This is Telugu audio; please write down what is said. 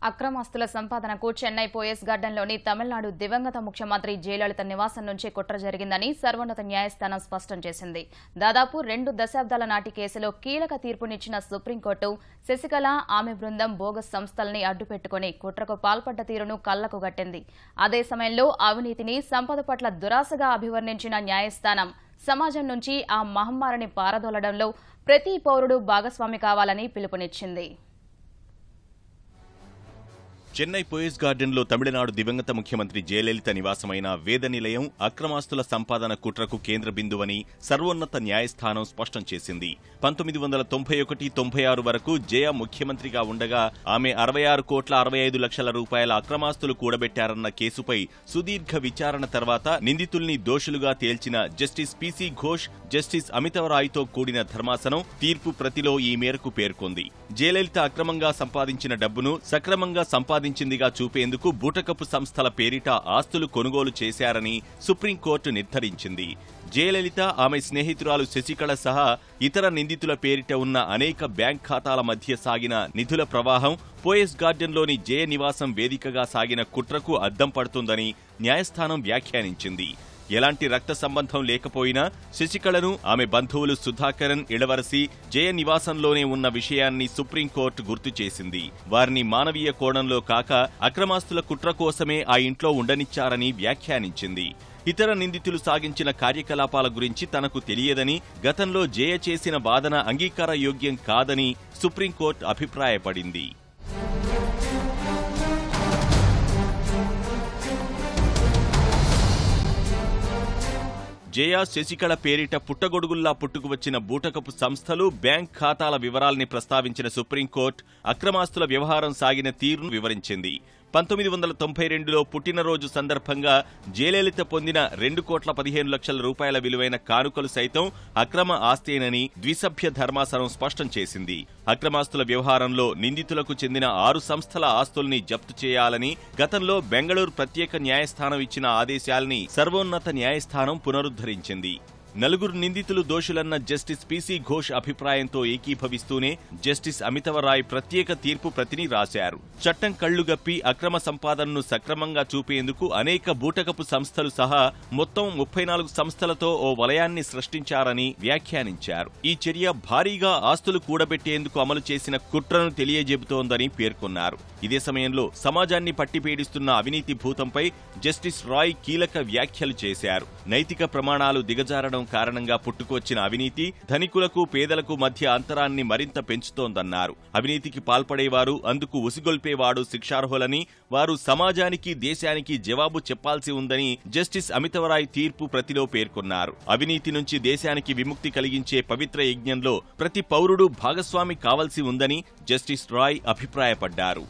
అక్రమాస్తుల సంపాదనకు చెన్నై పోయస్ గార్డెన్లోని తమిళనాడు దివంగత ముఖ్యమంత్రి జయలలిత నివాసం నుంచి కుట్ర జరిగిందని సర్వోన్నత న్యాయస్థానం స్పష్టం చేసింది. దాదాపు 2 దశాబ్దాల నాటి కేసులో కీలక తీర్పునిచ్చిన సుప్రీంకోర్టు శశికళ, ఆమె బృందం బోగస్ సంస్థల్ని అడ్డుపెట్టుకుని కుట్రకు పాల్పడ్డ తీరును కళ్లకు గట్టింది. అదే సమయంలో అవినీతిని, సంపద పట్ల దురాశగా అభివర్ణించిన న్యాయస్థానం సమాజం నుంచి ఆ మహమ్మారిని పారదోలడంలో ప్రతి పౌరుడు భాగస్వామి కావాలని పిలుపునిచ్చింది. చెన్నై పోయస్ గార్డెన్లో తమిళనాడు దివంగత ముఖ్యమంత్రి జయలలిత నివాసమైన వేద నిలయం అక్రమాస్తుల సంపాదన కుట్రకు కేంద్ర బిందువని సర్వోన్నత న్యాయస్థానం స్పష్టం చేసింది. 1991-96 వరకు జయ ముఖ్యమంత్రిగా ఉండగా ఆమె 66,65,00,000 రూపాయల అక్రమాస్తులు కూడబెట్టారన్న కేసుపై సుదీర్ఘ విచారణ తర్వాత నిందితుల్ని దోషులుగా తేల్చిన జస్టిస్ పీసీ ఘోష్, జస్టిస్ అమితవరాయ్తో కూడిన ధర్మాసనం తీర్పు ప్రతిలో ఈ మేరకు పేర్కొంది. జయలలిత అక్రమంగా సంపాదించిన డబ్బును సక్రమంగా సంపాదించిందిగా చూపేందుకు బూటకపు సంస్థల పేరిట ఆస్తులు కొనుగోలు చేశారని సుప్రీంకోర్టు నిర్ధారించింది. జయలలిత, ఆమె స్నేహితురాలు శశికళ సహా ఇతర నిందితుల పేరిట ఉన్న అనేక బ్యాంక్ ఖాతాల మధ్య సాగిన నిధుల ప్రవాహం పోయస్ గార్డెన్లోని జయ నివాసం వేదికగా సాగిన కుట్రకు అద్దం పడుతుందని న్యాయస్థానం వ్యాఖ్యానించింది. ఎలాంటి రక్త సంబంధం లేకపోయినా శశికళను, ఆమె బంధువులు సుధాకరన్, ఇళవరసి జయ నివాసంలోనే ఉన్న విషయాన్ని సుప్రీంకోర్టు గుర్తు చేసింది. వారిని మానవీయ కోణంలో కాక అక్రమాస్తుల కుట్ర కోసమే ఆ ఇంట్లో ఉండనిచ్చారని వ్యాఖ్యానించింది. ఇతర నిందితులు సాగించిన కార్యకలాపాల గురించి తనకు తెలియదని, గతంలో జయ చేసిన వాదన అంగీకారయోగ్యం కాదని సుప్రీంకోర్టు అభిప్రాయపడింది. జయ, శశికళ పేరిట పుట్టగొడుగుల్లా పుట్టుకువచ్చిన బూటకపు సంస్థలు, బ్యాంక్ ఖాతాల వివరాల్ని ప్రస్తావించిన సుప్రీంకోర్టు అక్రమాస్తుల వ్యవహారం సాగిన తీరును వివరించింది. 1992లో పుట్టినరోజు సందర్భంగా జయలలిత పొందిన 2,15,00,000 రూపాయల విలువైన కానుకలు సైతం అక్రమ ఆస్తేనని ద్విసభ్య ధర్మాసనం స్పష్టం చేసింది. అక్రమాస్తుల వ్యవహారంలో నిందితులకు చెందిన 6 సంస్థల ఆస్తుల్ని జప్తు చేయాలని గతంలో బెంగళూరు ప్రత్యేక న్యాయస్థానం ఇచ్చిన ఆదేశాల్ని సర్వోన్నత న్యాయస్థానం పునరుద్ధరించింది. 4 నిందితులు దోషులన్న జస్టిస్ పీసీ ఘోష్ అభిప్రాయంతో ఏకీభవిస్తూనే జస్టిస్ అమితవరాయ్ ప్రత్యేక తీర్పు ప్రతిని రాశారు. చట్టం కళ్లుగప్పి అక్రమ సంపాదనను సక్రమంగా చూపేందుకు అనేక బూటకపు సంస్థలు సహా మొత్తం 34 సంస్థలతో ఓ వలయాన్ని సృష్టించారని వ్యాఖ్యానించారు. ఈ చర్య భారీగా ఆస్తులు కూడబెట్టేందుకు అమలు చేసిన కుట్రను తెలియజెబుతోందని పేర్కొన్నారు. ఇదే సమయంలో సమాజాన్ని పట్టిపీడిస్తున్న అవినీతి భూతంపై జస్టిస్ రాయ్ కీలక వ్యాఖ్యలు చేశారు. నైతిక ప్రమాణాలు దిగజారడం కారణంగా పుట్టుకొచ్చిన అవినీతి ధనికులకు, పేదలకు మధ్య అంతరాన్ని మరింత పెంచుతోందన్నారు. అవినీతికి పాల్పడేవారు, అందుకు ఉసిగొల్పేవాడు శిక్షార్హులని, వారు సమాజానికి, దేశానికి జవాబు చెప్పాల్సి ఉందని జస్టిస్ అమితవరాయ్ తీర్పు ప్రతిలో పేర్కొన్నారు. అవినీతి నుంచి దేశానికి విముక్తి కలిగించే పవిత్ర యజ్ఞంలో ప్రతి పౌరుడు భాగస్వామి కావాల్సి ఉందని జస్టిస్ రాయ్ అభిప్రాయపడ్డారు.